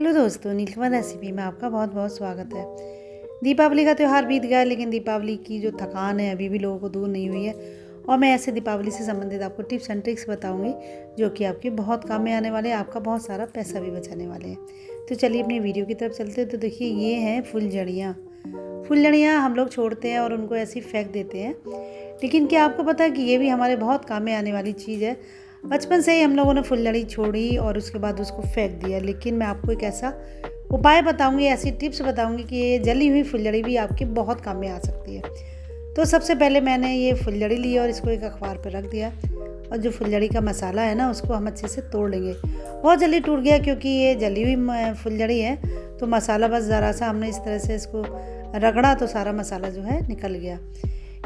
Hello दोस्तों, नीलकमल recipe में आपका बहुत बहुत स्वागत है। दीपावली का त्यौहार बीत गया, लेकिन दीपावली की जो थकान है अभी भी लोगों को दूर नहीं हुई है। और मैं ऐसे दीपावली से संबंधित आपको टिप्स एंड ट्रिक्स बताऊंगी जो कि आपके बहुत काम में आने वाले हैं, आपका बहुत सारा पैसा भी बचाने वाले हैं। तो चलिए अपनी वीडियो की तरफ चलते हैं। तो देखिए, ये हैं फुलझड़ियाँ। फुलझड़ियाँ हम लोग छोड़ते हैं और उनको ऐसे ही फेंक देते हैं, लेकिन क्या आपको पता है कि ये भी हमारे बहुत काम में आने वाली चीज़ है। बचपन से ही हम लोगों ने फुलझड़ी छोड़ी और उसके बाद उसको फेंक दिया, लेकिन मैं आपको एक ऐसा उपाय बताऊंगी, ऐसी टिप्स बताऊंगी कि ये जली हुई फुलझड़ी भी आपके बहुत काम में आ सकती है। तो सबसे पहले मैंने ये फुलझड़ी ली और इसको एक अखबार पर रख दिया, और जो फुलझड़ी का मसाला है ना, उसको हम अच्छे से तोड़ लेंगे। बहुत जल्दी टूट गया क्योंकि ये जली हुई फुलझड़ी है, तो मसाला बस ज़रा सा हमने इस तरह से इसको रगड़ा तो सारा मसाला जो है निकल गया।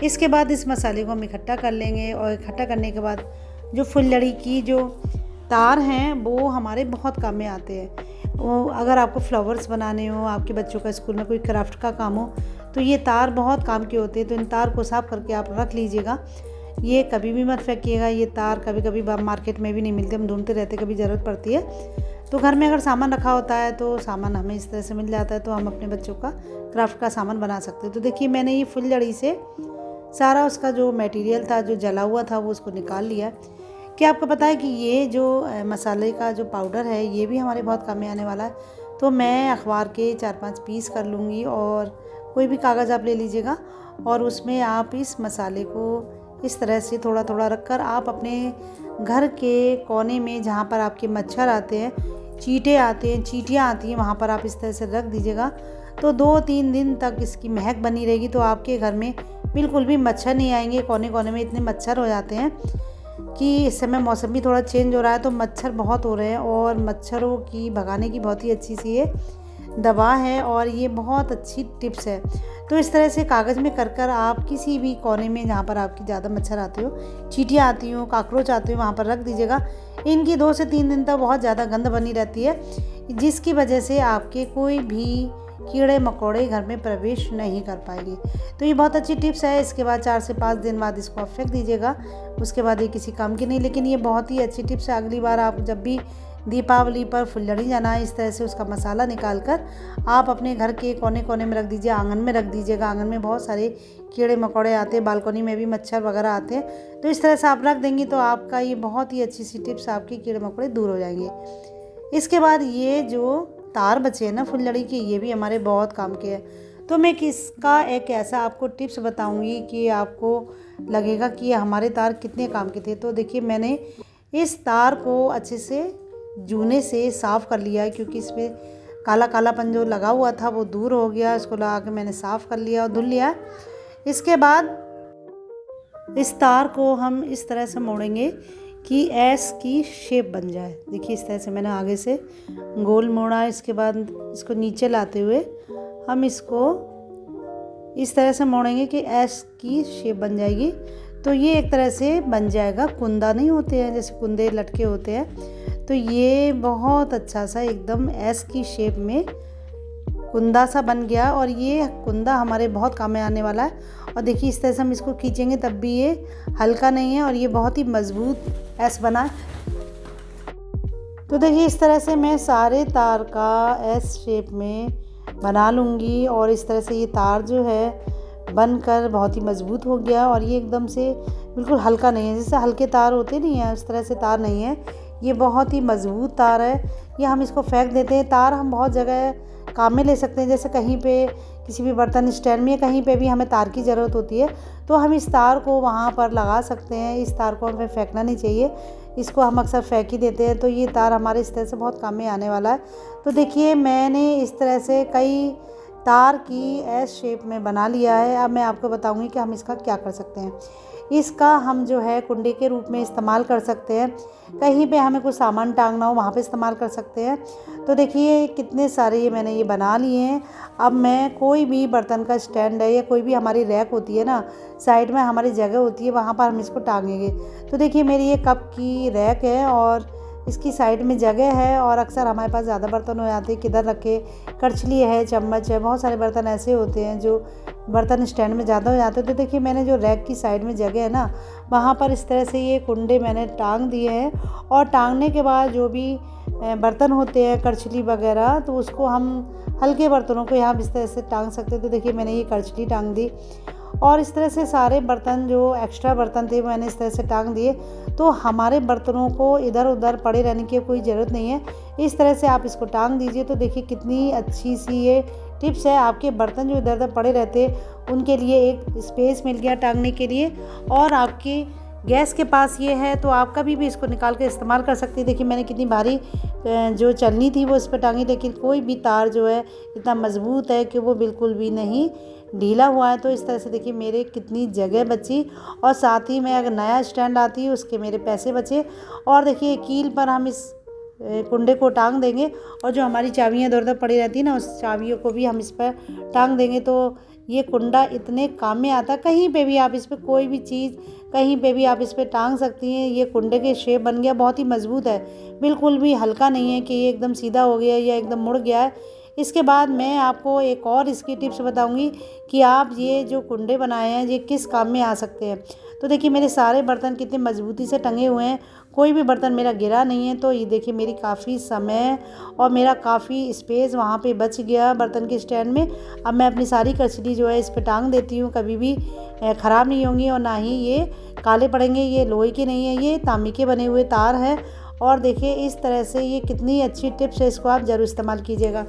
इसके बाद इस मसाले को हम इकट्ठा कर लेंगे, और इकट्ठा करने के बाद जो फुलझड़ी की जो तार हैं वो हमारे बहुत काम में आते हैं। वो अगर आपको फ्लावर्स बनाने हो, आपके बच्चों का स्कूल में कोई क्राफ्ट का काम हो, तो ये तार बहुत काम के होते हैं। तो इन तार को साफ करके आप रख लीजिएगा, ये कभी भी मत फेंकिएगा। ये तार कभी कभी मार्केट में भी नहीं मिलते, हम ढूंढते रहते, कभी ज़रूरत पड़ती है। तो घर में अगर सामान रखा होता है तो सामान हमें इस तरह से मिल जाता है, तो हम अपने बच्चों का क्राफ्ट का सामान बना सकते हैं। तो देखिए, मैंने ये फुलझड़ी से सारा उसका जो मटेरियल था, जो जला हुआ था, वो उसको निकाल लिया। क्या आपको पता है कि ये जो मसाले का जो पाउडर है, ये भी हमारे बहुत काम में आने वाला है। तो मैं अखबार के 4-5 पीस कर लूँगी, और कोई भी कागज़ आप ले लीजिएगा, और उसमें आप इस मसाले को इस तरह से थोड़ा थोड़ा रखकर आप अपने घर के कोने में, जहाँ पर आपके मच्छर आते हैं, चींटियाँ आती हैं, वहाँ पर आप इस तरह से रख दीजिएगा। तो 2-3 दिन तक इसकी महक बनी रहेगी, तो आपके घर में बिल्कुल भी मच्छर नहीं आएंगे। कोने कोने में इतने मच्छर हो जाते हैं कि इस समय मौसम भी थोड़ा चेंज हो रहा है, तो मच्छर बहुत हो रहे हैं, और मच्छरों की भगाने की बहुत ही अच्छी सी ये दवा है, और ये बहुत अच्छी टिप्स है। तो इस तरह से कागज़ में कर कर आप किसी भी कोने में, जहाँ पर आपकी ज़्यादा मच्छर आते हो, चींटियाँ आती हो, काकरोच आते हो, वहाँ पर रख दीजिएगा। इनकी 2 से 3 दिन तक बहुत ज़्यादा गंध बनी रहती है, जिसकी वजह से आपके कोई भी कीड़े मकोड़े घर में प्रवेश नहीं कर पाएंगे। तो ये बहुत अच्छी टिप्स है। इसके बाद 4 से 5 दिन बाद इसको आप फेंक दीजिएगा, उसके बाद ये किसी काम की नहीं। लेकिन ये बहुत ही अच्छी टिप्स है। अगली बार आप जब भी दीपावली पर फुलझड़ी जलाएं, इस तरह से उसका मसाला निकाल कर आप अपने घर के कोने कोने में रख दीजिए, आंगन में रख दीजिएगा। आंगन में बहुत सारे कीड़े मकोड़े आते हैं, बालकनी में भी मच्छर वगैरह आते हैं, तो इस तरह से आप रख देंगी तो आपका ये बहुत ही अच्छी सी टिप्स, आपके कीड़े मकोड़े दूर हो जाएंगे। इसके बाद ये जो तार बचे हैं ना फुलझड़ी के, ये भी हमारे बहुत काम के हैं। तो मैं किसका एक ऐसा आपको टिप्स बताऊंगी कि आपको लगेगा कि हमारे तार कितने काम के थे। तो देखिए, मैंने इस तार को अच्छे से जूने से साफ़ कर लिया है, क्योंकि इसमें काला कालापन जो लगा हुआ था वो दूर हो गया। इसको लगा के मैंने साफ़ कर लिया और धुल लिया। इसके बाद इस तार को हम इस तरह से मोड़ेंगे कि एस की शेप बन जाए। देखिए, इस तरह से मैंने आगे से गोल मोड़ा। इसके बाद इसको नीचे लाते हुए हम इसको इस तरह से मोड़ेंगे कि एस की शेप बन जाएगी। तो ये एक तरह से बन जाएगा, कुंदा नहीं होते हैं, जैसे कुंदे लटके होते हैं, तो ये बहुत अच्छा सा एकदम एस की शेप में कुंदा सा बन गया। और ये कुंदा हमारे बहुत काम में आने वाला है। और देखिए, इस तरह से हम इसको खींचेंगे तब भी ये हल्का नहीं है, और ये बहुत ही मजबूत एस बना है। तो देखिए, इस तरह से मैं सारे तार का एस शेप में बना लूँगी, और इस तरह से ये तार जो है बनकर बहुत ही मजबूत हो गया। और ये एकदम से बिल्कुल हल्का नहीं है, जैसे हल्के तार होते नहीं हैं, उस तरह से तार नहीं है। ये बहुत ही मजबूत तार है। ये हम इसको फेंक देते हैं। तार हम बहुत जगह काम में ले सकते हैं, जैसे कहीं पे किसी भी बर्तन स्टैंड में, कहीं पे भी हमें तार की ज़रूरत होती है, तो हम इस तार को वहाँ पर लगा सकते हैं। इस तार को हमें फेंकना नहीं चाहिए, इसको हम अक्सर फेंक ही देते हैं। तो ये तार हमारे इस तरह से बहुत काम में आने वाला है। तो देखिए, मैंने इस तरह से कई तार की एस शेप में बना लिया है। अब मैं आपको बताऊंगी कि हम इसका क्या कर सकते हैं। इसका हम जो है कुंडे के रूप में इस्तेमाल कर सकते हैं, कहीं पे हमें कुछ सामान टांगना हो वहाँ पे इस्तेमाल कर सकते हैं। तो देखिए, कितने सारे ये मैंने ये बना लिए हैं। अब मैं कोई भी बर्तन का स्टैंड है, या कोई भी हमारी रैक होती है ना, साइड में हमारी जगह होती है, वहाँ पर हम इसको टांगेंगे। तो देखिए, मेरी ये कप की रैक है, और इसकी साइड में जगह है, और अक्सर हमारे पास ज़्यादा बर्तन हो जाते हैं, किधर रखे, करछली है, चम्मच है, बहुत सारे बर्तन ऐसे होते हैं जो बर्तन स्टैंड में ज़्यादा हो जाते हैं। तो देखिए, मैंने जो रैक की साइड में जगह है ना, वहाँ पर इस तरह से ये कुंडे मैंने टांग दिए हैं। और टांगने के बाद जो भी बर्तन होते हैं करछली वगैरह, तो उसको हम हल्के बर्तनों को यहाँ इस तरह से टांग सकते हैं। तो देखिए मैंने ये करछली टांग दी और इस तरह से सारे बर्तन जो एक्स्ट्रा बर्तन थे मैंने इस तरह से टांग दिए। तो हमारे बर्तनों को इधर उधर पड़े रहने की कोई ज़रूरत नहीं है, इस तरह से आप इसको टांग दीजिए। तो देखिए कितनी अच्छी सी ये टिप्स है, आपके बर्तन जो इधर उधर पड़े रहते उनके लिए एक स्पेस मिल गया टांगने के लिए। और आपके गैस के पास ये है तो आप कभी भी इसको निकाल कर इस्तेमाल कर सकती है। देखिए मैंने कितनी भारी जो चलनी थी वो इस पर टांगी, लेकिन कोई भी तार जो है इतना मजबूत है कि वो बिल्कुल भी नहीं ढीला हुआ है। तो इस तरह से देखिए मेरे कितनी जगह बची और साथ ही में अगर नया स्टैंड आती है उसके मेरे पैसे बचे। और देखिए कील पर हम इस कुंडे को टांग देंगे और जो हमारी चाबियाँ इधर उधर पड़ी रहती है ना, उस चाबियों को भी हम इस पर टांग देंगे। तो ये कुंडा इतने काम में आता, कहीं पे भी आप इस पर कोई भी चीज़ कहीं पे भी आप इस पर टांग सकती हैं। ये कुंडे के शेप बन गया, बहुत ही मजबूत है, बिल्कुल भी हल्का नहीं है कि ये एकदम सीधा हो गया या एकदम मुड़ गया है। इसके बाद मैं आपको एक और इसकी टिप्स बताऊंगी कि आप ये जो कुंडे बनाए हैं ये किस काम में आ सकते हैं। तो देखिए मेरे सारे बर्तन कितने मजबूती से टंगे हुए हैं, कोई भी बर्तन मेरा गिरा नहीं है। तो ये देखिए मेरी काफ़ी समय और मेरा काफ़ी स्पेस वहाँ पे बच गया बर्तन के स्टैंड में। अब मैं अपनी सारी करछली जो है इस पर टांग देती हूँ, कभी भी ख़राब नहीं होंगी और ना ही ये काले पड़ेंगे। ये लोहे के नहीं है, ये तांबे के बने हुए तार हैं। और देखिए इस तरह से ये कितनी अच्छी टिप्स है, इसको आप ज़रूर इस्तेमाल कीजिएगा।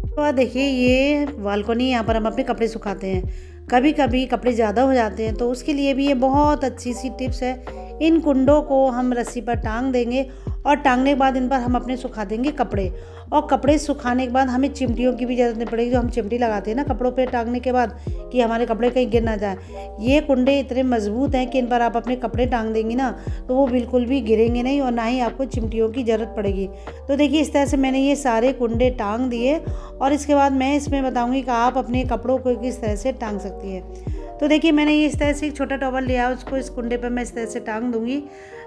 तो देखिए ये बालकनी, यहाँ पर हम अपने कपड़े सुखाते हैं, कभी कभी कपड़े ज़्यादा हो जाते हैं तो उसके लिए भी ये बहुत अच्छी सी टिप्स है। इन कुंडों को हम रस्सी पर टांग देंगे और टांगने के बाद इन पर हम अपने सुखा देंगे कपड़े। और कपड़े सुखाने के बाद हमें चिमटियों की भी ज़रूरत नहीं पड़ेगी, जो हम चिमटी लगाते हैं ना कपड़ों पे टांगने के बाद कि हमारे कपड़े कहीं गिर ना जाए। ये कुंडे इतने मजबूत हैं कि इन पर आप अपने कपड़े टांग देंगी ना तो वो बिल्कुल भी गिरेंगे नहीं और ना ही आपको चिमटियों की ज़रूरत पड़ेगी। तो देखिए इस तरह से मैंने ये सारे कुंडे टांग दिए और इसके बाद मैं इसमें बताऊँगी कि आप अपने कपड़ों को किस तरह से टांग सकती है। तो देखिए मैंने ये इस तरह से एक छोटा टॉवल लिया, उसको इस कुंडे पर मैं इस तरह से टांग दूँगी।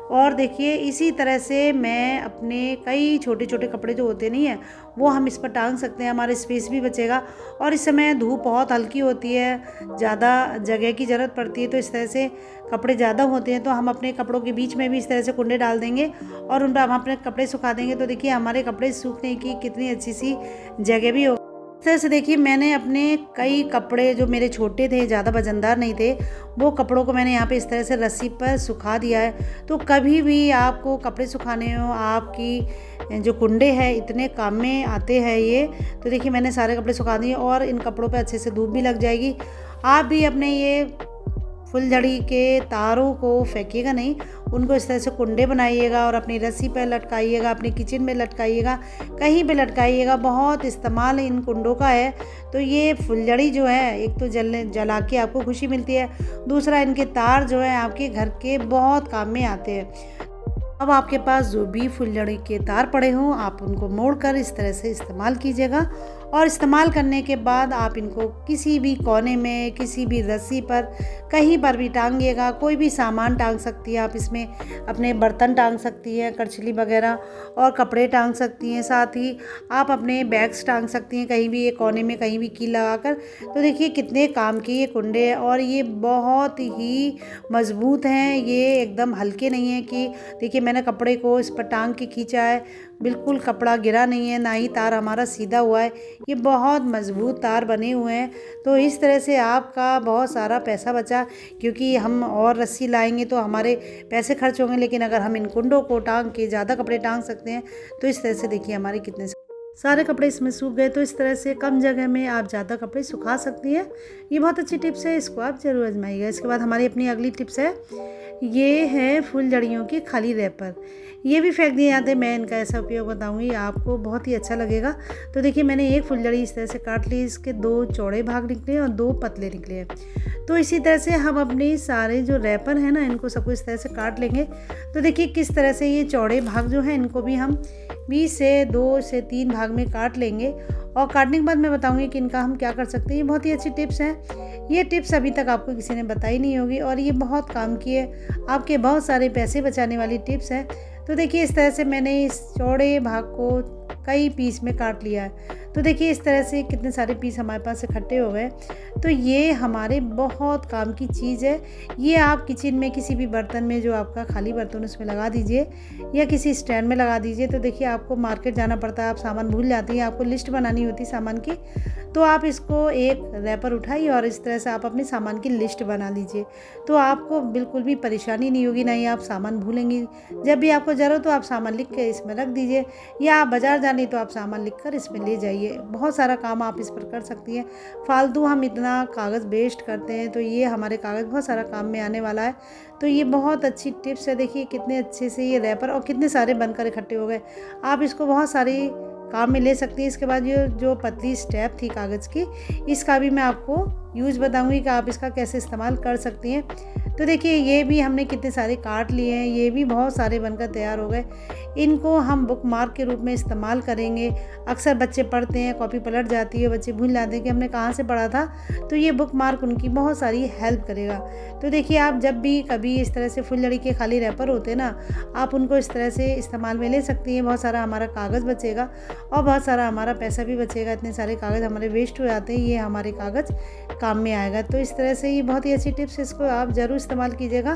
और देखिए इसी तरह से मैं अपने कई छोटे छोटे कपड़े जो होते नहीं हैं वो हम इस पर टांग सकते हैं, हमारा स्पेस भी बचेगा। और इस समय धूप बहुत हल्की होती है, ज़्यादा जगह की ज़रूरत पड़ती है, तो इस तरह से कपड़े ज़्यादा होते हैं तो हम अपने कपड़ों के बीच में भी इस तरह से कुंडे डाल देंगे और उन पर हम अपने कपड़े सुखा देंगे। तो देखिए हमारे कपड़े सूखने की कितनी अच्छी सी जगह भी हो। इस तरह से देखिए मैंने अपने कई कपड़े जो मेरे छोटे थे, ज़्यादा वजनदार नहीं थे, वो कपड़ों को मैंने यहाँ पे इस तरह से रस्सी पर सुखा दिया है। तो कभी भी आपको कपड़े सुखाने हो, आपकी जो कुंडे हैं इतने काम में आते हैं ये। तो देखिए मैंने सारे कपड़े सुखा दिए और इन कपड़ों पे अच्छे से धूप भी लग जाएगी। आप भी अपने ये फुलझड़ी के तारों को फेंकिएगा नहीं, उनको इस तरह से कुंडे बनाइएगा और अपनी रस्सी पर लटकाइएगा, अपने किचन में लटकाइएगा, कहीं पे लटकाइएगा। बहुत इस्तेमाल इन कुंडों का है। तो ये फुलझड़ी जो है एक तो जला के आपको खुशी मिलती है, दूसरा इनके तार जो है आपके घर के बहुत काम में आते हैं। अब आपके पास जो भी फुलझड़ी के तार पड़े हों आप उनको मोड़कर इस तरह से इस्तेमाल कीजिएगा। और इस्तेमाल करने के बाद आप इनको किसी भी कोने में, किसी भी रस्सी पर, कहीं पर भी टांगिएगा। कोई भी सामान टांग सकती है आप इसमें, अपने बर्तन टांग सकती हैं, करछली वगैरह, और कपड़े टांग सकती हैं, साथ ही आप अपने बैग्स टांग सकती हैं कहीं भी एक कोने में, कहीं भी कील लगाकर। तो देखिए कितने काम के ये कुंडे हैं और ये बहुत ही मज़बूत हैं, ये एकदम हल्के नहीं हैं कि देखिए मैंने कपड़े को इस पर टांग के खींचा है, बिल्कुल कपड़ा गिरा नहीं है, ना ही तार हमारा सीधा हुआ है, ये बहुत मज़बूत तार बने हुए हैं। तो इस तरह से आपका बहुत सारा पैसा बचा, क्योंकि हम और रस्सी लाएंगे तो हमारे पैसे खर्च होंगे, लेकिन अगर हम इन कुंडों को टांग के ज़्यादा कपड़े टांग सकते हैं तो इस तरह से देखिए हमारे कितने सारे कपड़े इसमें सूख गए। तो इस तरह से कम जगह में आप ज़्यादा कपड़े सुखा सकती हैं। ये बहुत अच्छी टिप्स है, इसको आप ज़रूर आजमाइएगा। इसके बाद हमारी अपनी अगली टिप्स है, ये है फुलझड़ियों के खाली रैपर। ये भी फेंक दिए जाते हैं, मैं इनका ऐसा उपयोग बताऊंगी, आपको बहुत ही अच्छा लगेगा। तो देखिए मैंने एक फुलझड़ी इस तरह से काट ली, इसके 2 चौड़े भाग निकले और 2 पतले निकले हैं। तो इसी तरह से हम अपने सारे जो रैपर हैं ना इनको सबको इस तरह से काट लेंगे। तो देखिए किस तरह से ये चौड़े भाग जो हैं इनको भी हम 20 से 2 से 3 भाग में काट लेंगे। और काटने के बाद मैं बताऊंगी कि इनका हम क्या कर सकते हैं। ये बहुत ही अच्छी टिप्स हैं, ये टिप्स अभी तक आपको किसी ने बताई नहीं होगी और ये बहुत काम की है, आपके बहुत सारे पैसे बचाने वाली टिप्स है। तो देखिए इस तरह से मैंने इस चौड़े भाग को कई पीस में काट लिया है। तो देखिए इस तरह से कितने सारे पीस हमारे पास इकट्ठे हो गए। तो ये हमारे बहुत काम की चीज़ है। ये आप किचन में किसी भी बर्तन में, जो आपका खाली बर्तन उसमें लगा दीजिए या किसी स्टैंड में लगा दीजिए। तो देखिए आपको मार्केट जाना पड़ता है, आप सामान भूल जाती हैं, आपको लिस्ट बनानी होती है सामान की। तो आप इसको एक रैपर उठाइए और इस तरह से आप अपने सामान की लिस्ट बना लीजिए। तो आपको बिल्कुल भी परेशानी नहीं होगी, ना ही आप सामान भूलेंगी। जब भी आपको ज़रूरत हो आप सामान लिख के इसमें रख दीजिए, या आप बाज़ार जानी तो आप सामान लिख कर इसमें ले जाइए। बहुत सारा काम आप इस पर कर सकती हैं। फालतू हम इतना कागज़ वेस्ट करते हैं, तो ये हमारे कागज़ बहुत सारा काम में आने वाला है। तो ये बहुत अच्छी टिप्स है। देखिए कितने अच्छे से ये रैपर और कितने सारे बनकर इकट्ठे हो गए। आप इसको बहुत सारी काम में ले सकती हैं। इसके बाद ये जो पतली स्टेप थी कागज़ की, इसका भी मैं आपको यूज़ बताऊंगी कि आप इसका कैसे इस्तेमाल कर सकती हैं। तो देखिए ये भी हमने कितने सारे काट लिए हैं, ये भी बहुत सारे बनकर तैयार हो गए। इनको हम बुक मार्क के रूप में इस्तेमाल करेंगे। अक्सर बच्चे पढ़ते हैं, कॉपी पलट जाती है, बच्चे भूल जाते हैं कि हमने कहाँ से पढ़ा था। तो ये बुक मार्क उनकी बहुत सारी हेल्प करेगा। तो देखिए आप जब भी कभी इस तरह से फुलझड़ी के खाली रैपर होते हैं ना, आप उनको इस तरह से इस्तेमाल में ले सकती हैं। बहुत सारा हमारा कागज़ बचेगा और बहुत सारा हमारा पैसा भी बचेगा। इतने सारे कागज़ हमारे वेस्ट हो जाते हैं, ये हमारे कागज़ काम में आएगा। तो इस तरह से ये बहुत ही अच्छी टिप्स, इसको आप ज़रूर इस्तेमाल कीजिएगा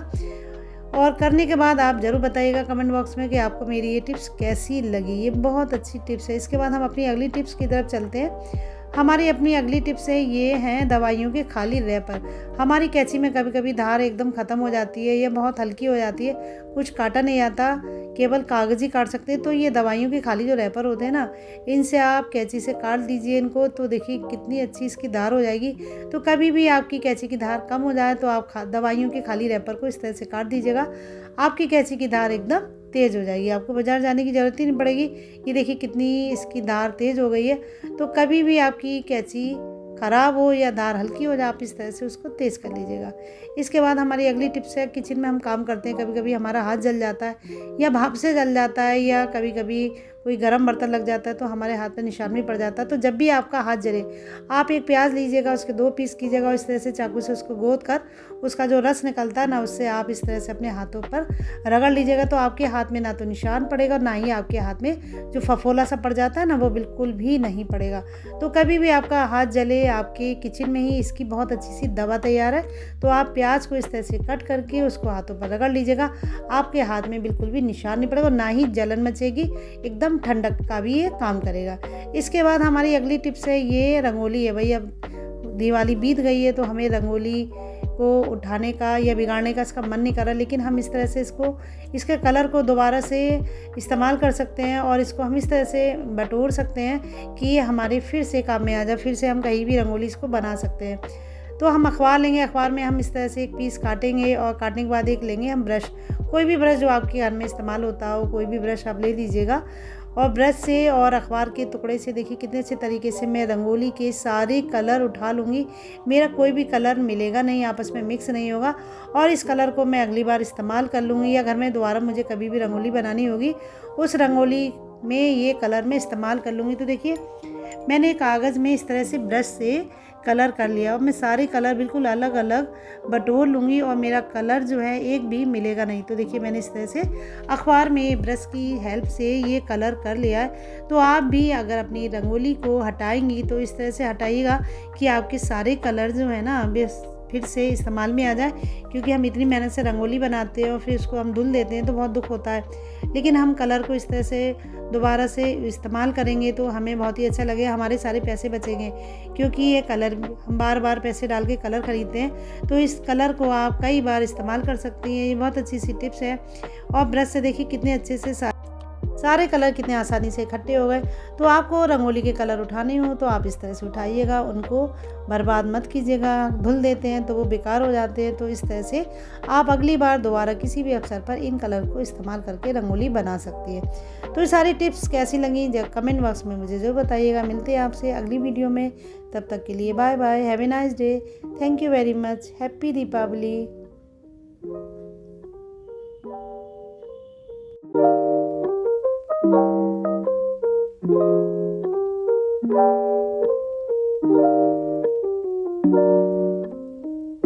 और करने के बाद आप ज़रूर बताइएगा कमेंट बॉक्स में कि आपको मेरी ये टिप्स कैसी लगी। ये बहुत अच्छी टिप्स है। इसके बाद हम अपनी अगली टिप्स की तरफ चलते हैं। हमारी अपनी अगली टिप्स है, ये हैं दवाइयों के खाली रैपर। हमारी कैंची में कभी कभी धार एकदम ख़त्म हो जाती है या बहुत हल्की हो जाती है, कुछ काटा नहीं आता, केवल कागज़ ही काट सकते हैं। तो ये दवाइयों के खाली जो रैपर होते हैं ना, इनसे आप कैंची से काट दीजिए इनको। तो देखिए कितनी अच्छी इसकी धार हो जाएगी। तो कभी भी आपकी कैंची की धार कम हो जाए तो आप दवाइयों के खाली रैपर को इस तरह से काट दीजिएगा। आपकी कैंची की धार एकदम तेज़ हो जाएगी, आपको बाज़ार जाने की ज़रूरत ही नहीं पड़ेगी। ये देखिए कितनी इसकी धार तेज़ हो गई है। तो कभी भी आपकी कैंची ख़राब हो या धार हल्की हो जाए, आप इस तरह से उसको तेज़ कर लीजिएगा। इसके बाद हमारी अगली टिप्स है, किचन में हम काम करते हैं, कभी कभी हमारा हाथ जल जाता है या भाप से जल जाता है, या कभी कभी कोई गर्म बर्तन लग जाता है तो हमारे हाथ में निशान भी पड़ जाता है। तो जब भी आपका हाथ जले, आप एक प्याज लीजिएगा, उसके 2 पीस कीजिएगा और इस तरह से चाकू से उसको गोद कर उसका जो रस निकलता है ना, उससे आप इस तरह से अपने हाथों पर रगड़ लीजिएगा। तो आपके हाथ में ना तो निशान पड़ेगा, ना ही आपके हाथ में जो फफोला सा पड़ जाता है ना, वो बिल्कुल भी नहीं पड़ेगा। तो कभी भी आपका हाथ जले, आपके किचन में ही इसकी बहुत अच्छी सी दवा तैयार है। तो आप प्याज को इस तरह से कट करके उसको हाथों पर रगड़ लीजिएगा। आपके हाथ में बिल्कुल भी निशान नहीं पड़ेगा, ना ही जलन मचेगी, एकदम ठंडक का भी ये काम करेगा। इसके बाद हमारी अगली टिप्स है, ये रंगोली है। भाई अब दिवाली बीत गई है तो हमें रंगोली को उठाने का या बिगाड़ने का इसका मन नहीं कर रहा, लेकिन हम इस तरह से इसके कलर को दोबारा से इस्तेमाल कर सकते हैं और इसको हम इस तरह से बटोर सकते हैं कि ये हमारे फिर से काम में आ जाए। फिर से हम कहीं भी रंगोली इसको बना सकते हैं। तो हम अखबार लेंगे, अखबार में हम इस तरह से एक पीस काटेंगे और काटने के बाद एक लेंगे हम ब्रश, कोई भी ब्रश जो आपके घर में इस्तेमाल होता हो, कोई भी ब्रश आप ले लीजिएगा। और ब्रश से और अखबार के टुकड़े से देखिए कितने अच्छे तरीके से मैं रंगोली के सारे कलर उठा लूँगी। मेरा कोई भी कलर मिलेगा नहीं, आपस में मिक्स नहीं होगा, और इस कलर को मैं अगली बार इस्तेमाल कर लूँगी, या घर में दोबारा मुझे कभी भी रंगोली बनानी होगी उस रंगोली में ये कलर मैं इस्तेमाल कर लूँगी। तो देखिए मैंने कागज़ में इस तरह से ब्रश से कलर कर लिया और मैं सारे कलर बिल्कुल अलग अलग बटोर लूँगी और मेरा कलर जो है एक भी मिलेगा नहीं। तो देखिए मैंने इस तरह से अखबार में ब्रश की हेल्प से ये कलर कर लिया है। तो आप भी अगर अपनी रंगोली को हटाएंगी तो इस तरह से हटाइएगा कि आपके सारे कलर जो है ना फिर से इस्तेमाल में आ जाए, क्योंकि हम इतनी मेहनत से रंगोली बनाते हैं और फिर उसको हम धुल देते हैं तो बहुत दुख होता है। लेकिन हम कलर को इस तरह से दोबारा से इस्तेमाल करेंगे तो हमें बहुत ही अच्छा लगेगा, हमारे सारे पैसे बचेंगे, क्योंकि ये कलर हम बार बार पैसे डाल के कलर ख़रीदते हैं। तो इस कलर को आप कई बार इस्तेमाल कर सकती हैं। ये बहुत अच्छी सी टिप्स है। और ब्रश से देखिए कितने अच्छे से सारे कलर कितने आसानी से इकट्ठे हो गए। तो आपको रंगोली के कलर उठाने हो तो आप इस तरह से उठाइएगा, उनको बर्बाद मत कीजिएगा। धुल देते हैं तो वो बेकार हो जाते हैं। तो इस तरह से आप अगली बार दोबारा किसी भी अवसर पर इन कलर को इस्तेमाल करके रंगोली बना सकती है। तो ये सारी टिप्स कैसी लगी कमेंट बॉक्स में मुझे ज़रूर बताइएगा। मिलते हैं आपसे अगली वीडियो में, तब तक के लिए bye bye, have a nice day, thank you very much, happy Deepawali.